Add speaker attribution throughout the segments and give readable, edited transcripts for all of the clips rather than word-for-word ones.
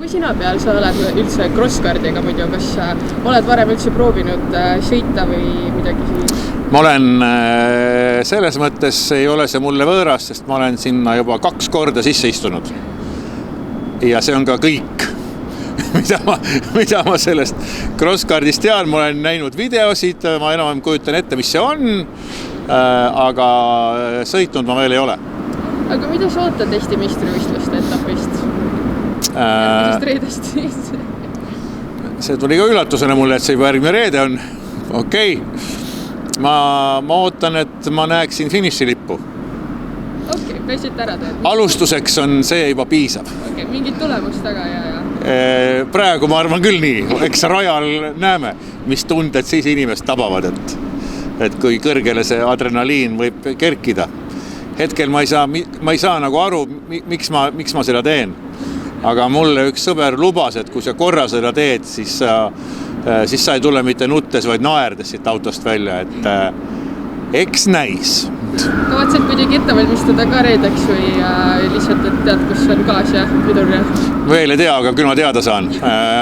Speaker 1: sina peal sa oled üldse crosscardiga muidu, kas oled varem üldse proovinud sõita või midagi siis?
Speaker 2: Ma olen selles mõttes ei ole see mulle võõras, sest ma olen sinna juba 2 korda sisse istunud. Ja see on ka kõik, mida ma sellest crosscardist tean. Ma olen näinud videosid, ma enam kujutan ette, mis see on, aga sõitnud ma veel ei ole.
Speaker 1: Aga mida sa ootad Eesti meistrivõistluste etapist? Reedest siis?
Speaker 2: See tuli ka üllatusena mulle, et see juba järgmine reede on. Okei. Ma ootan, et ma näeksin finišilippu.
Speaker 1: Okei, pääsid ära teed.
Speaker 2: Alustuseks on see juba piisav.
Speaker 1: Okei, mingid tulemust taga ja.
Speaker 2: Praegu ma arvan küll nii. Eks rajal näeme, mis tunded siis inimest tabavad, et kui kõrgele see adrenaliin võib kerkida. Hetkel ma ei saa nagu aru, miks ma seda teen. Aga mulle üks sõber lubas, et kui sa korra seda teed, siis sa ei tule mitte nuttes, vaid naerdes siit autost välja, et eks näis.
Speaker 1: Kavatsed kuidagi ette valmistada ka reedeks või lihtsalt, et tead, kus on gaas ja pidur?
Speaker 2: Veel ei tea, aga küll ma teada saan.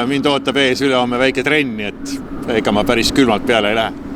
Speaker 2: Mind ootab ees ülehomme väike trenni, et ega ma päris külmalt peale ei lähe.